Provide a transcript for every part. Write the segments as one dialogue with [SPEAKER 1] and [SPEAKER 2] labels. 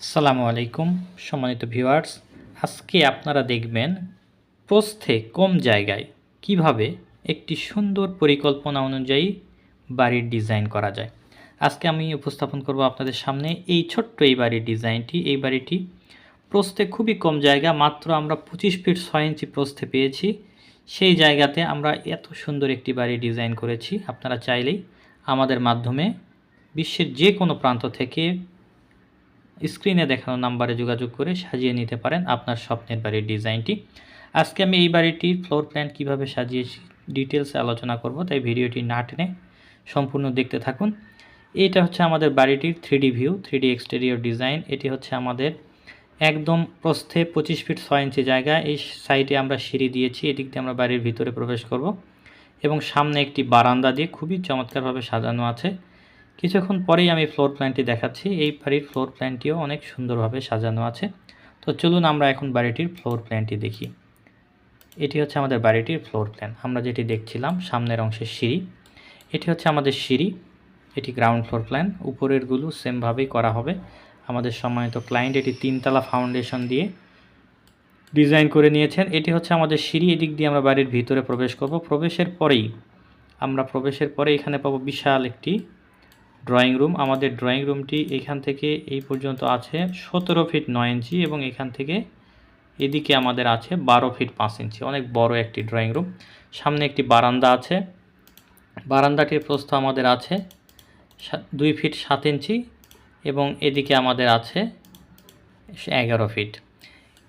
[SPEAKER 1] আসসালামু আলাইকুম সম্মানিত ভিউয়ার্স, আজকে আপনারা দেখবেন প্রস্থে কম জায়গায় কিভাবে একটি সুন্দর পরিকল্পনা অনুযায়ী বাড়ির ডিজাইন করা যায়। আজকে আমি উপস্থাপন করব আপনাদের সামনে এই ছোট্ট এই বাড়ির ডিজাইনটি। এই বাড়িটি প্রস্থে খুবই কম জায়গা, মাত্র আমরা 25 ফিট 6 ইঞ্চি প্রস্থে পেয়েছি। সেই জায়গাতে আমরা এত সুন্দর একটি বাড়ি ডিজাইন করেছি। আপনারা চাইলেই আমাদের মাধ্যমে বিশ্বের যে কোনো প্রান্ত থেকে স্ক্রিনে দেখানো নাম্বারে যোগাযোগ করে সাজিয়ে নিতে পারেন আপনার স্বপ্নের বাড়ির ডিজাইনটি। আজকে আমি এই বাড়িটির ফ্লোর প্ল্যান কীভাবে সাজিয়েছি ডিটেলসে আলোচনা করব, তাই ভিডিওটি না টেনে সম্পূর্ণ দেখতে থাকুন। এইটা হচ্ছে আমাদের বাড়িটির 3D view, 3D exterior design. এটি হচ্ছে আমাদের একদম প্রস্থে 25 ফিট 6 ইঞ্চি জায়গা। এই সাইডে আমরা সিঁড়ি দিয়েছি, এদিক দিয়ে আমরা বাড়ির ভিতরে প্রবেশ করব এবং সামনে একটি বারান্দা দিয়ে খুবই চমৎকারভাবে সাজানো আছে। কিছুক্ষণ পরেই আমি ফ্লোর প্ল্যানটি দেখাচ্ছি। এই বাড়ির ফ্লোর প্ল্যানটিও অনেক সুন্দরভাবে সাজানো আছে। তো চলুন আমরা এখন বাড়িটির ফ্লোর প্ল্যানটি দেখি। এটি হচ্ছে আমাদের বাড়িটির ফ্লোর প্ল্যান। আমরা যেটি দেখছিলাম সামনের অংশের সিঁড়ি, এটি হচ্ছে আমাদের সিঁড়ি। এটি গ্রাউন্ড ফ্লোর প্ল্যান। উপরেরগুলো সেমভাবেই করা হবে। আমাদের সম্মানিত ক্লায়েন্ট এটি 3 তলা ফাউন্ডেশন দিয়ে ডিজাইন করে নিয়েছেন। এটি হচ্ছে আমাদের সিঁড়ি, এদিক দিয়ে আমরা বাড়ির ভিতরে প্রবেশ করব। প্রবেশের পরে এখানে পাবো বিশাল একটি ড্রয়িং রুম। আমাদের ড্রয়িং রুমটি এখান থেকে এই পর্যন্ত আছে 17 ফিট 9 ইঞ্চি এবং এখান থেকে এদিকে আমাদের আছে 12 ফিট 5 ইঞ্চি। অনেক বড় একটি ড্রয়িং রুম। সামনে একটি বারান্দা আছে। বারান্দাটির প্রস্থ আমাদের আছে 2 ফিট 7 ইঞ্চি এবং এদিকে আমাদের আছে 11 ফিট।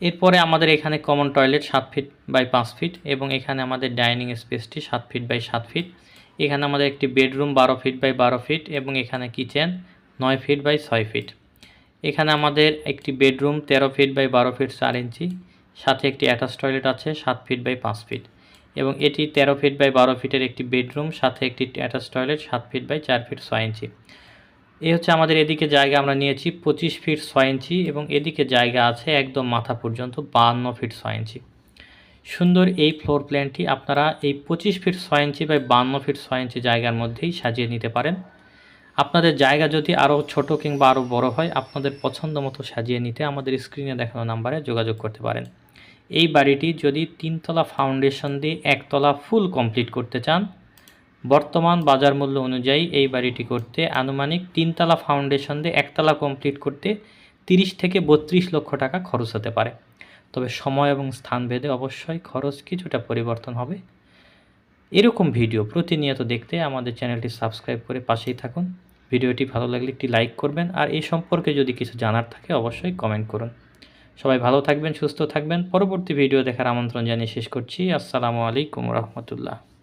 [SPEAKER 1] এরপরে আমাদের এখানে common toilet 7 feet by 5 feet এবং এখানে আমাদের ডাইনিং স্পেসটি 7 ফিট বাই 7 ফিট। এখানে আমাদের একটি বেডরুম 12 ফিট বাই 12 ফিট এবং এখানে কিচেন 9 ফিট বাই 6 ফিট। এখানে আমাদের একটি বেডরুম 13 ফিট বাই 12 ফিট 4 ইঞ্চি, সাথে একটি অ্যাটাচ টয়লেট আছে 7 ফিট বাই 5 ফিট এবং এটি 13 ফিট বাই 12 ফিটের একটি বেডরুম, সাথে একটি attach toilet 7 feet by 4 feet 6 inch. এই হচ্ছে আমাদের এদিকে জায়গা আমরা নিয়েছি 25 ফিট 6 ইঞ্চি এবং এদিকে জায়গা আছে একদম মাথা পর্যন্ত 52 ফিট 6 ইঞ্চি। সুন্দর এই ফ্লোর প্ল্যানটি আপনারা এই 25 ফিট 6 ইঞ্চি বাই 52 ফিট 6 ইঞ্চি জায়গার মধ্যেই সাজিয়ে নিতে পারেন। আপনাদের জায়গা যদি আরও ছোট কিংবা আরও বড় হয়, আপনাদের পছন্দ মতো সাজিয়ে নিতে আমাদের স্ক্রিনে দেখানো নাম্বারে যোগাযোগ করতে পারেন। এই বাড়িটি যদি 3 তলা ফাউন্ডেশন দিয়ে 1 তলা ফুল কমপ্লিট করতে চান, বর্তমান বাজার মূল্য অনুযায়ী এই বাড়িটি করতে আনুমানিক 3 তলা ফাউন্ডেশন দিয়ে 1 তলা কমপ্লিট করতে 30 থেকে 32 লক্ষ টাকা খরচ হতে পারে। তবে সময় এবং স্থান ভেদে অবশ্যই খরচ কিছুটা পরিবর্তন হবে। এরকম ভিডিও প্রতিনিয়ত দেখতে আমাদের চ্যানেলটি সাবস্ক্রাইব করে পাশেই থাকুন। ভিডিওটি ভালো লাগলে একটি লাইক করবেন আর এই সম্পর্কে যদি কিছু জানার থাকে অবশ্যই কমেন্ট করুন। সবাই ভালো থাকবেন, সুস্থ থাকবেন। পরবর্তী ভিডিও দেখার আমন্ত্রণ জানিয়ে শেষ করছি। আসসালামু আলাইকুম রহমতুল্লাহ।